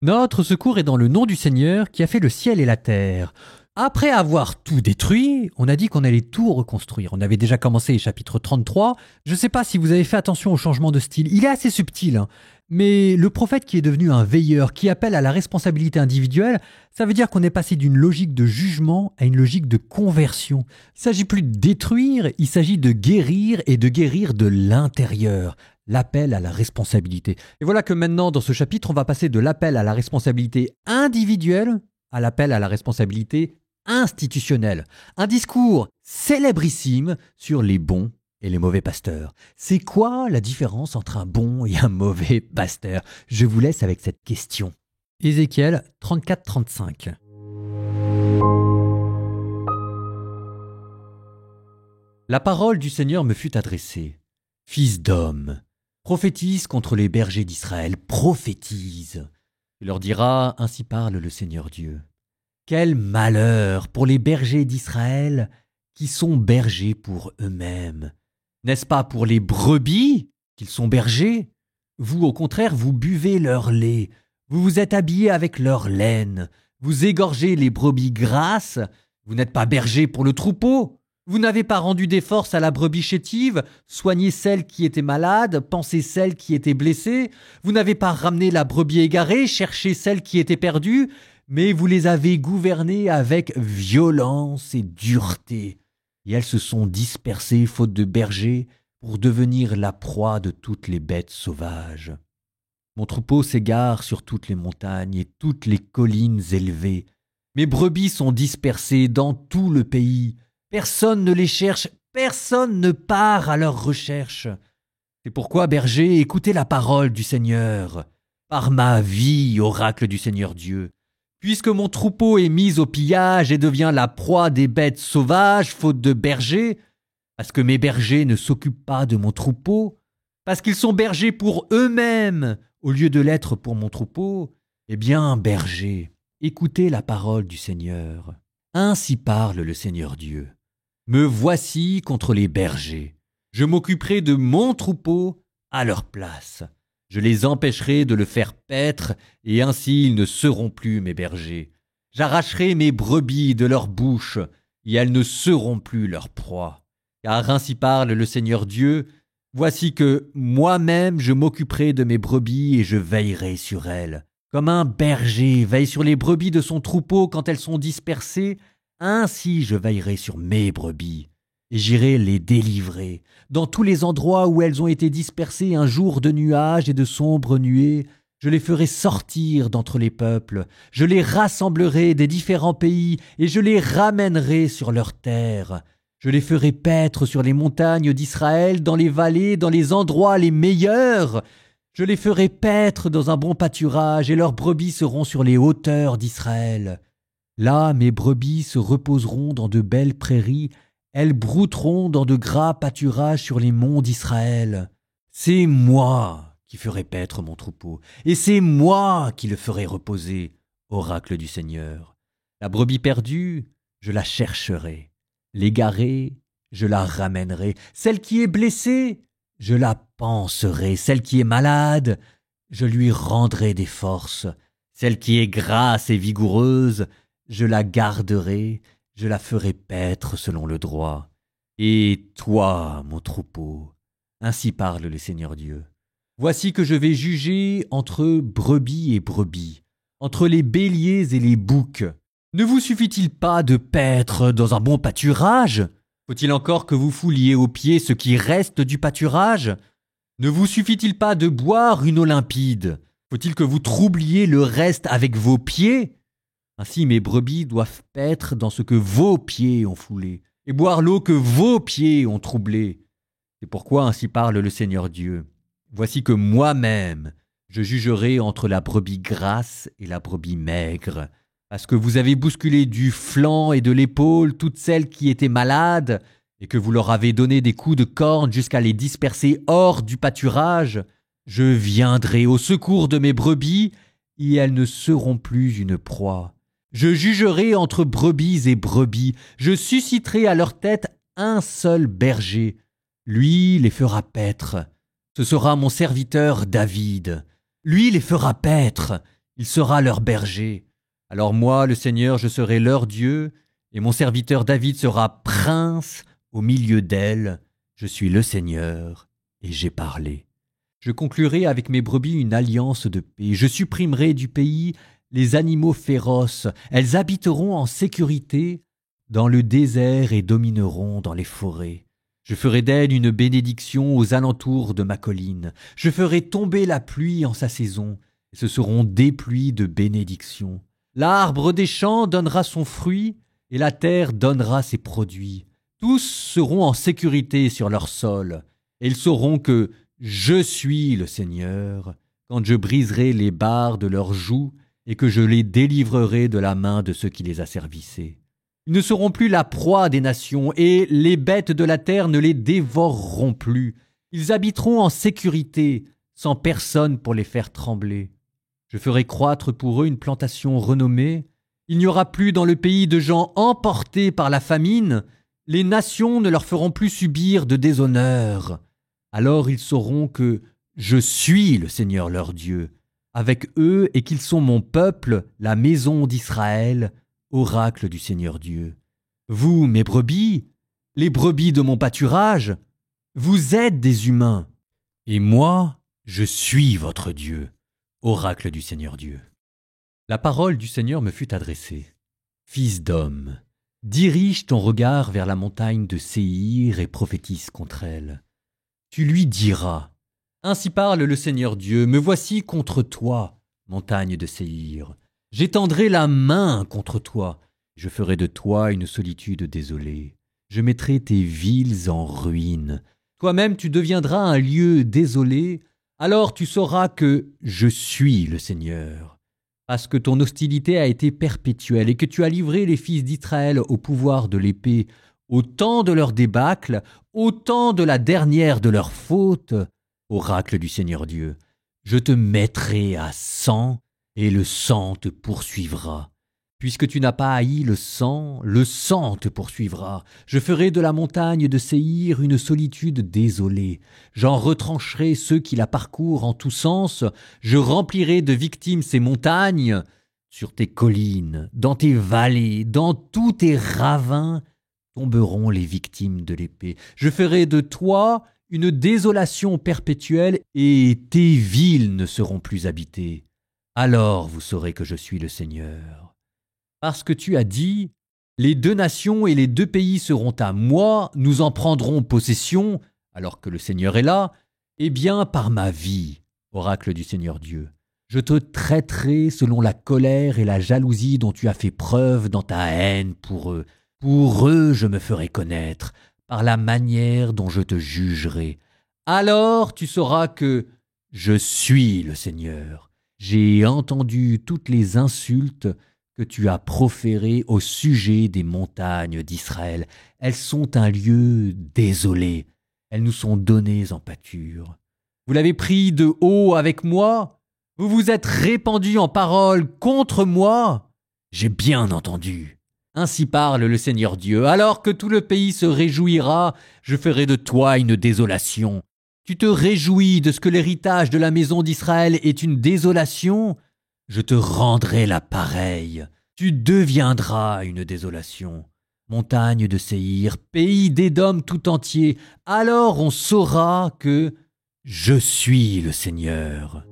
Notre secours est dans le nom du Seigneur qui a fait le ciel et la terre. Après avoir tout détruit, on a dit qu'on allait tout reconstruire. On avait déjà commencé chapitre 33. Je ne sais pas si vous avez fait attention au changement de style. Il est assez subtil, hein. Mais le prophète qui est devenu un veilleur, qui appelle à la responsabilité individuelle, ça veut dire qu'on est passé d'une logique de jugement à une logique de conversion. Il ne s'agit plus de détruire, il s'agit de guérir et de guérir de l'intérieur. L'appel à la responsabilité. Et voilà que maintenant, dans ce chapitre, on va passer de l'appel à la responsabilité individuelle à l'appel à la responsabilité institutionnelle. Un discours célébrissime sur les bons et les mauvais pasteurs. C'est quoi la différence entre un bon et un mauvais pasteur? Je vous laisse avec cette question. Ézéchiel 34-35. La parole du Seigneur me fut adressée. Fils d'homme, prophétise contre les bergers d'Israël, prophétise. Il leur dira, ainsi parle le Seigneur Dieu. Quel malheur pour les bergers d'Israël qui sont bergers pour eux-mêmes. N'est-ce pas pour les brebis qu'ils sont bergers? Vous, au contraire, vous buvez leur lait, vous vous êtes habillés avec leur laine, vous égorgez les brebis grasses, vous n'êtes pas bergers pour le troupeau. Vous n'avez pas rendu des forces à la brebis chétive, soigné celle qui était malade, pansé celle qui était blessée. Vous n'avez pas ramené la brebis égarée, cherché celle qui était perdue, mais vous les avez gouvernées avec violence et dureté. Et elles se sont dispersées faute de bergers pour devenir la proie de toutes les bêtes sauvages. Mon troupeau s'égare sur toutes les montagnes et toutes les collines élevées. Mes brebis sont dispersées dans tout le pays. Personne ne les cherche, personne ne part à leur recherche. C'est pourquoi, berger, écoutez la parole du Seigneur. Par ma vie, oracle du Seigneur Dieu, puisque mon troupeau est mis au pillage et devient la proie des bêtes sauvages, faute de berger, parce que mes bergers ne s'occupent pas de mon troupeau, parce qu'ils sont bergers pour eux-mêmes, au lieu de l'être pour mon troupeau, eh bien, berger, écoutez la parole du Seigneur. Ainsi parle le Seigneur Dieu. Me voici contre les bergers. Je m'occuperai de mon troupeau à leur place. Je les empêcherai de le faire paître, et ainsi ils ne seront plus mes bergers. J'arracherai mes brebis de leur bouche, et elles ne seront plus leur proie. Car ainsi parle le Seigneur Dieu, voici que moi-même je m'occuperai de mes brebis et je veillerai sur elles. Comme un berger veille sur les brebis de son troupeau quand elles sont dispersées, ainsi je veillerai sur mes brebis. Et j'irai les délivrer. Dans tous les endroits où elles ont été dispersées un jour de nuages et de sombres nuées, je les ferai sortir d'entre les peuples. Je les rassemblerai des différents pays et je les ramènerai sur leurs terres. Je les ferai paître sur les montagnes d'Israël, dans les vallées, dans les endroits les meilleurs. Je les ferai paître dans un bon pâturage et leurs brebis seront sur les hauteurs d'Israël. Là, mes brebis se reposeront dans de belles prairies. Elles brouteront dans de gras pâturages sur les monts d'Israël. C'est moi qui ferai paître mon troupeau, et c'est moi qui le ferai reposer, oracle du Seigneur. La brebis perdue, je la chercherai. L'égarée, je la ramènerai. Celle qui est blessée, je la panserai. Celle qui est malade, je lui rendrai des forces. Celle qui est grasse et vigoureuse, je la garderai. Je la ferai paître selon le droit. Et toi, mon troupeau, ainsi parle le Seigneur Dieu. Voici que je vais juger entre brebis et brebis, entre les béliers et les boucs. Ne vous suffit-il pas de paître dans un bon pâturage? Faut-il encore que vous fouliez aux pieds ce qui reste du pâturage? Ne vous suffit-il pas de boire une eau limpide? Faut-il que vous troubliez le reste avec vos pieds? Ainsi mes brebis doivent paître dans ce que vos pieds ont foulé, et boire l'eau que vos pieds ont troublée. C'est pourquoi ainsi parle le Seigneur Dieu. Voici que moi-même, je jugerai entre la brebis grasse et la brebis maigre, parce que vous avez bousculé du flanc et de l'épaule toutes celles qui étaient malades, et que vous leur avez donné des coups de corne jusqu'à les disperser hors du pâturage. Je viendrai au secours de mes brebis, et elles ne seront plus une proie. Je jugerai entre brebis et brebis. Je susciterai à leur tête un seul berger. Lui les fera paître. Ce sera mon serviteur David. Lui les fera paître. Il sera leur berger. Alors moi, le Seigneur, je serai leur Dieu, et mon serviteur David sera prince au milieu d'elles. Je suis le Seigneur, et j'ai parlé. Je conclurai avec mes brebis une alliance de paix. Je supprimerai du pays les animaux féroces. Elles habiteront en sécurité dans le désert et domineront dans les forêts. Je ferai d'elles une bénédiction aux alentours de ma colline. Je ferai tomber la pluie en sa saison. Et ce seront des pluies de bénédiction. L'arbre des champs donnera son fruit, et la terre donnera ses produits. Tous seront en sécurité sur leur sol, et ils sauront que je suis le Seigneur, quand je briserai les barres de leurs joues, et que je les délivrerai de la main de ceux qui les asservissaient. Ils ne seront plus la proie des nations, et les bêtes de la terre ne les dévoreront plus. Ils habiteront en sécurité, sans personne pour les faire trembler. Je ferai croître pour eux une plantation renommée. Il n'y aura plus dans le pays de gens emportés par la famine. Les nations ne leur feront plus subir de déshonneur. Alors ils sauront que je suis le Seigneur leur Dieu, avec eux, et qu'ils sont mon peuple, la maison d'Israël, oracle du Seigneur Dieu. Vous, mes brebis, les brebis de mon pâturage, vous êtes des humains, et moi, je suis votre Dieu, oracle du Seigneur Dieu. La parole du Seigneur me fut adressée. Fils d'homme, dirige ton regard vers la montagne de Séhir et prophétise contre elle. Tu lui diras, ainsi parle le Seigneur Dieu, me voici contre toi, montagne de Séhir. J'étendrai la main contre toi, je ferai de toi une solitude désolée. Je mettrai tes villes en ruine. Toi-même tu deviendras un lieu désolé, alors tu sauras que je suis le Seigneur. Parce que ton hostilité a été perpétuelle et que tu as livré les fils d'Israël au pouvoir de l'épée, au temps de leur débâcle, au temps de la dernière de leur faute, oracle du Seigneur Dieu, je te mettrai à sang, et le sang te poursuivra. Puisque tu n'as pas haï le sang te poursuivra. Je ferai de la montagne de Séhir une solitude désolée. J'en retrancherai ceux qui la parcourent en tous sens. Je remplirai de victimes ces montagnes. Sur tes collines, dans tes vallées, dans tous tes ravins, tomberont les victimes de l'épée. Je ferai de toi une désolation perpétuelle, et tes villes ne seront plus habitées. Alors vous saurez que je suis le Seigneur. Parce que tu as dit, les 2 nations et les 2 pays seront à moi, nous en prendrons possession, alors que le Seigneur est là, eh bien par ma vie, oracle du Seigneur Dieu, je te traiterai selon la colère et la jalousie dont tu as fait preuve dans ta haine pour eux. Pour eux je me ferai connaître, par la manière dont je te jugerai. Alors tu sauras que je suis le Seigneur. J'ai entendu toutes les insultes que tu as proférées au sujet des montagnes d'Israël. Elles sont un lieu désolé. Elles nous sont données en pâture. Vous l'avez pris de haut avec moi. Vous vous êtes répandus en paroles contre moi. J'ai bien entendu. Ainsi parle le Seigneur Dieu. Alors que tout le pays se réjouira, je ferai de toi une désolation. Tu te réjouis de ce que l'héritage de la maison d'Israël est une désolation? Je te rendrai la pareille. Tu deviendras une désolation. Montagne de Séhir, pays d'Édom tout entier, alors on saura que je suis le Seigneur.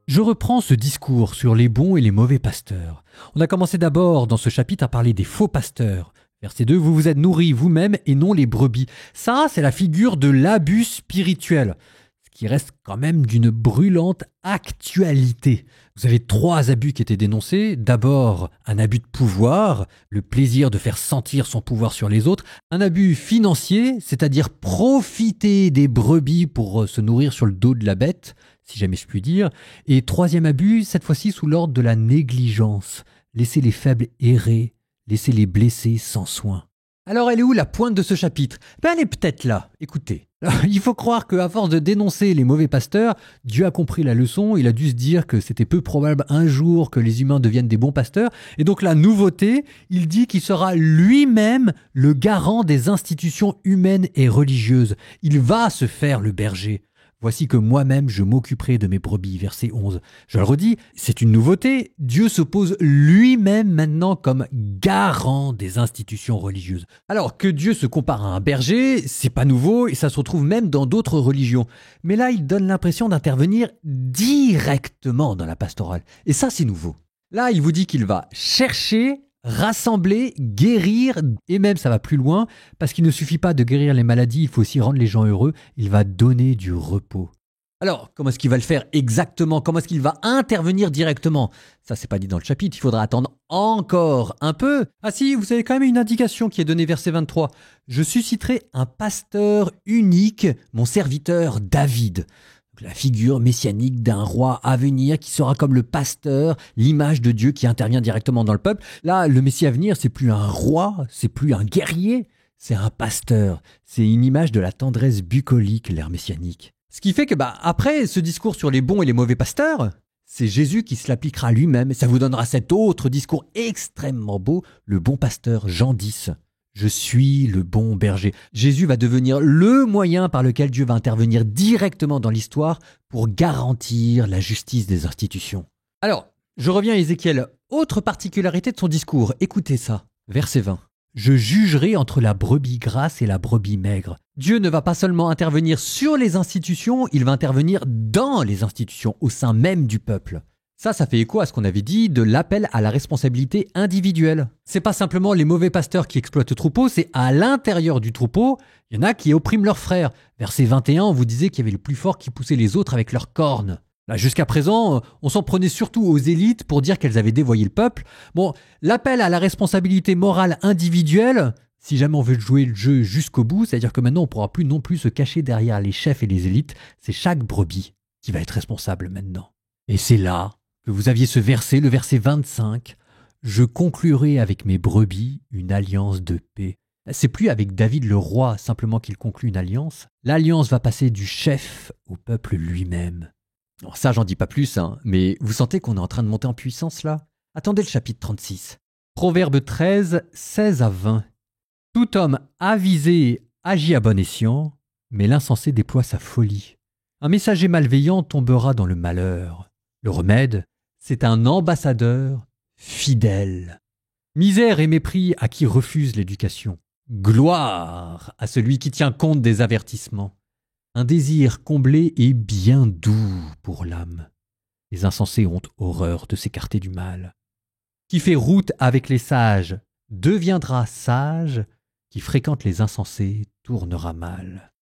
Je reprends ce discours sur les bons et les mauvais pasteurs. On a commencé d'abord dans ce chapitre à parler des faux pasteurs. Verset 2, vous vous êtes nourris vous-même et non les brebis. Ça, c'est la figure de l'abus spirituel, ce qui reste quand même d'une brûlante actualité. Vous avez 3 abus qui étaient dénoncés. D'abord, un abus de pouvoir, le plaisir de faire sentir son pouvoir sur les autres. Un abus financier, c'est-à-dire profiter des brebis pour se nourrir sur le dos de la bête, si jamais je puis dire. Et 3e abus, cette fois-ci sous l'ordre de la négligence. Laisser les faibles errer, laisser les blessés sans soin. Alors elle est où la pointe de ce chapitre? Elle est peut-être là, écoutez. Alors, il faut croire qu'à force de dénoncer les mauvais pasteurs, Dieu a compris la leçon, il a dû se dire que c'était peu probable un jour que les humains deviennent des bons pasteurs, et donc la nouveauté, il dit qu'il sera lui-même le garant des institutions humaines et religieuses. Il va se faire le berger. Voici que moi-même je m'occuperai de mes brebis. Verset 11. Je le redis, c'est une nouveauté. Dieu se pose lui-même maintenant comme garant des institutions religieuses. Alors que Dieu se compare à un berger, c'est pas nouveau et ça se retrouve même dans d'autres religions. Mais là, il donne l'impression d'intervenir directement dans la pastorale. Et ça, c'est nouveau. Là, il vous dit qu'il va chercher, rassembler, guérir, et même ça va plus loin, parce qu'il ne suffit pas de guérir les maladies, il faut aussi rendre les gens heureux, il va donner du repos. Alors, comment est-ce qu'il va le faire exactement? Comment est-ce qu'il va intervenir directement? Ça, c'est pas dit dans le chapitre, il faudra attendre encore un peu. Ah si, vous avez quand même une indication qui est donnée verset 23. « Je susciterai un pasteur unique, mon serviteur David. » La figure messianique d'un roi à venir qui sera comme le pasteur, l'image de Dieu qui intervient directement dans le peuple. Là, le Messie à venir, c'est plus un roi, c'est plus un guerrier, c'est un pasteur. C'est une image de la tendresse bucolique, l'ère messianique. Ce qui fait que, après ce discours sur les bons et les mauvais pasteurs, c'est Jésus qui se l'appliquera lui-même. Et ça vous donnera cet autre discours extrêmement beau, le bon pasteur, Jean 10. Je suis le bon berger. Jésus va devenir le moyen par lequel Dieu va intervenir directement dans l'histoire pour garantir la justice des institutions. Alors, je reviens à Ézéchiel. Autre particularité de son discours, écoutez ça. Verset 20. Je jugerai entre la brebis grasse et la brebis maigre. Dieu ne va pas seulement intervenir sur les institutions, il va intervenir dans les institutions, au sein même du peuple. Ça fait écho à ce qu'on avait dit de l'appel à la responsabilité individuelle. C'est pas simplement les mauvais pasteurs qui exploitent le troupeau, c'est à l'intérieur du troupeau, il y en a qui oppriment leurs frères. Verset 21, on vous disait qu'il y avait le plus fort qui poussait les autres avec leurs cornes. Là, jusqu'à présent, on s'en prenait surtout aux élites pour dire qu'elles avaient dévoyé le peuple. Bon, l'appel à la responsabilité morale individuelle, si jamais on veut jouer le jeu jusqu'au bout, c'est-à-dire que maintenant on ne pourra plus non plus se cacher derrière les chefs et les élites, c'est chaque brebis qui va être responsable maintenant. Et c'est là que vous aviez ce verset, le verset 25, « Je conclurai avec mes brebis une alliance de paix ». C'est plus avec David le roi simplement qu'il conclut une alliance. L'alliance va passer du chef au peuple lui-même. Alors ça, j'en dis pas plus, mais vous sentez qu'on est en train de monter en puissance là? Attendez le chapitre 36. Proverbe 13, 16 à 20. « Tout homme avisé agit à bon escient, mais l'insensé déploie sa folie. Un messager malveillant tombera dans le malheur. Le remède, c'est un ambassadeur fidèle. Misère et mépris à qui refuse l'éducation. Gloire à celui qui tient compte des avertissements. Un désir comblé est bien doux pour l'âme. Les insensés ont horreur de s'écarter du mal. Qui fait route avec les sages deviendra sage, qui fréquente les insensés tournera mal. »